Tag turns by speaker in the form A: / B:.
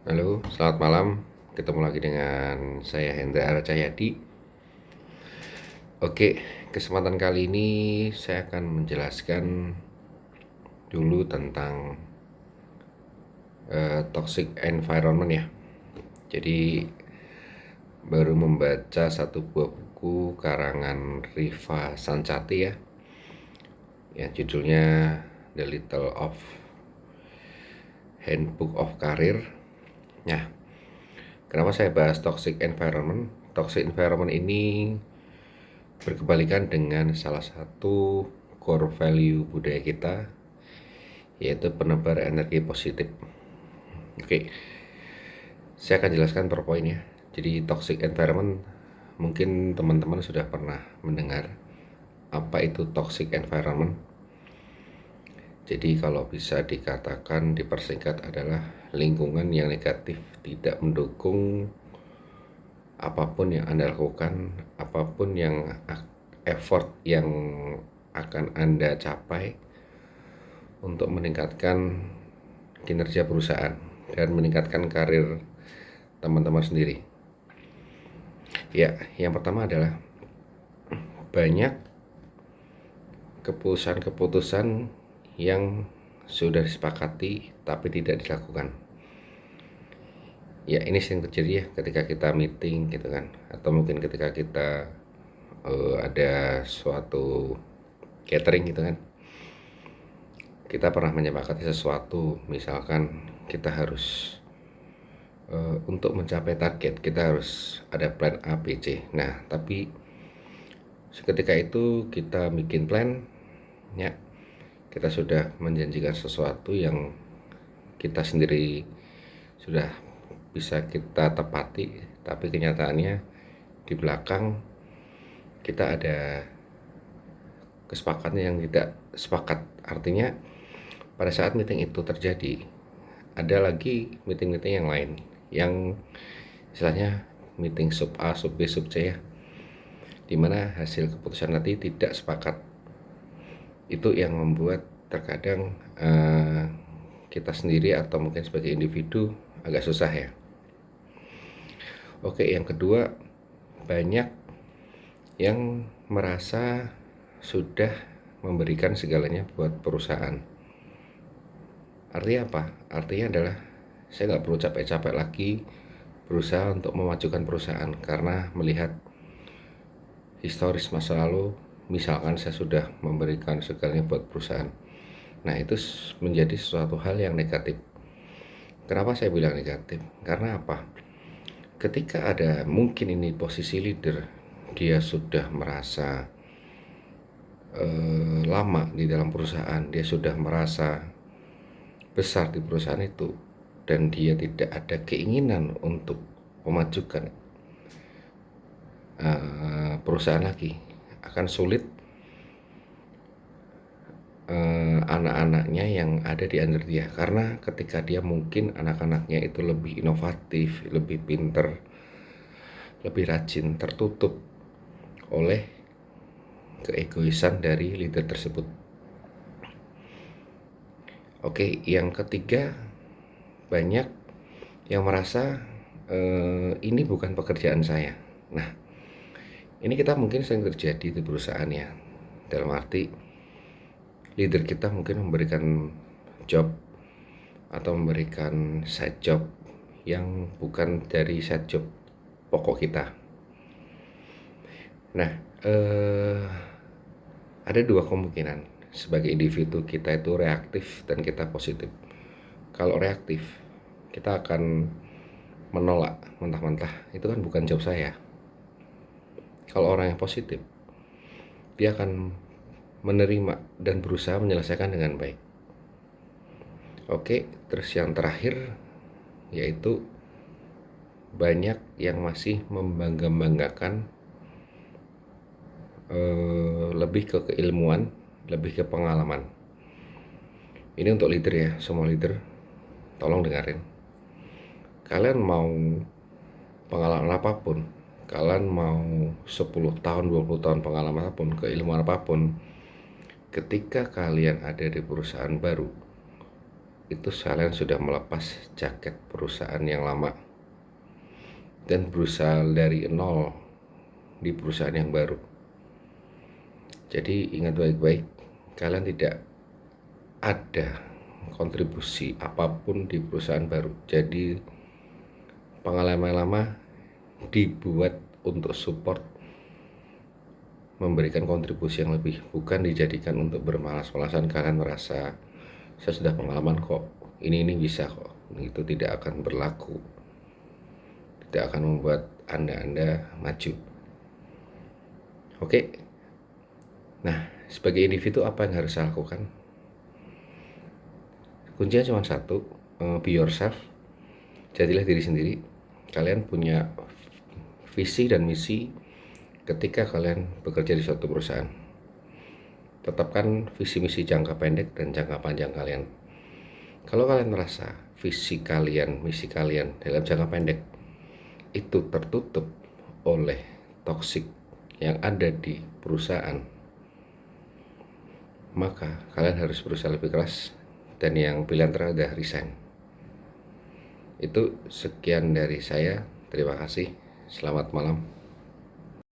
A: Halo, selamat malam. Ketemu lagi dengan saya Hendra Aracayadi. Oke, kesempatan kali ini saya akan menjelaskan dulu tentang toxic environment ya. Jadi baru membaca satu buah buku karangan Riva Sancati ya, yang judulnya The Little of Handbook of Career. Nah, kenapa saya bahas toxic environment? Toxic environment ini berkebalikan dengan salah satu core value budaya kita, yaitu penebar energi positif. Oke, saya akan jelaskan per poin ya. Jadi toxic environment, mungkin teman-teman sudah pernah mendengar apa itu toxic environment. Jadi kalau bisa dikatakan dipersingkat adalah lingkungan yang negatif, tidak mendukung apapun yang Anda lakukan, apapun yang effort yang akan Anda capai untuk meningkatkan kinerja perusahaan dan meningkatkan karir teman-teman sendiri. Ya, yang pertama adalah banyak keputusan-keputusan yang sudah disepakati tapi tidak dilakukan. Ya, ini sering terjadi ya ketika kita meeting gitu kan, atau mungkin ketika kita ada suatu catering gitu kan. Kita pernah menyepakati sesuatu, misalkan kita harus untuk mencapai target kita harus ada plan A, B, C. Nah, tapi seketika itu kita bikin plan, ya, kita sudah menjanjikan sesuatu yang kita sendiri sudah bisa kita tepati, tapi kenyataannya di belakang kita ada kesepakatan yang tidak sepakat. Artinya pada saat meeting itu terjadi, ada lagi meeting-meeting yang lain yang istilahnya meeting sub A, sub B, sub C ya, dimana hasil keputusan nanti tidak sepakat. Itu yang membuat terkadang kita sendiri atau mungkin sebagai individu agak susah ya. Oke, yang kedua, banyak yang merasa sudah memberikan segalanya buat perusahaan. Artinya apa? Artinya adalah saya nggak perlu capek-capek lagi berusaha untuk memajukan perusahaan karena melihat historis masa lalu, misalkan saya sudah memberikan segalanya buat perusahaan. Nah, itu menjadi sesuatu hal yang negatif. Kenapa saya bilang negatif? Karena apa? Ketika ada mungkin ini posisi leader, dia sudah merasa lama di dalam perusahaan, dia sudah merasa besar di perusahaan itu, dan dia tidak ada keinginan untuk memajukan perusahaan lagi, akan sulit anak-anaknya yang ada di under dia, karena ketika dia mungkin anak-anaknya itu lebih inovatif, lebih pinter, lebih rajin, tertutup oleh keegoisan dari leader tersebut. Oke, yang ketiga, banyak yang merasa ini bukan pekerjaan saya. Nah, ini kita mungkin sering terjadi di perusahaan ya, dalam arti leader kita mungkin memberikan job atau memberikan side job yang bukan dari side job pokok kita. Nah, ada dua kemungkinan. Sebagai individu kita itu reaktif dan kita positif. Kalau reaktif, kita akan menolak mentah-mentah, itu kan bukan job saya. Kalau orang yang positif, dia akan menerima dan berusaha menyelesaikan dengan baik. Oke, terus yang terakhir yaitu banyak yang masih membangga-banggakan lebih ke keilmuan, lebih ke pengalaman. Ini untuk leader ya, semua leader tolong dengerin. Kalian mau pengalaman apapun, kalian mau 10 tahun, 20 tahun pengalaman apapun, keilmuan apapun, ketika kalian ada di perusahaan baru, itu kalian sudah melepas jaket perusahaan yang lama dan berusaha dari nol di perusahaan yang baru. Jadi ingat baik-baik, kalian tidak ada kontribusi apapun di perusahaan baru. Jadi pengalaman lama dibuat untuk support, memberikan kontribusi yang lebih, bukan dijadikan untuk bermalas-malasan. Kalian merasa saya sudah pengalaman kok, ini bisa kok. Itu tidak akan berlaku, tidak akan membuat Anda maju. Oke. Nah, sebagai individu apa yang harus saya lakukan? Kuncinya cuma satu, be yourself. Jadilah diri sendiri. Kalian punya visi dan misi ketika kalian bekerja di suatu perusahaan. Tetapkan visi misi jangka pendek dan jangka panjang kalian. Kalau kalian merasa visi kalian, misi kalian dalam jangka pendek itu tertutup oleh toksik yang ada di perusahaan, maka kalian harus berusaha lebih keras, dan yang pilihan terakhir adalah resign. Itu sekian dari saya. Terima kasih. Selamat malam.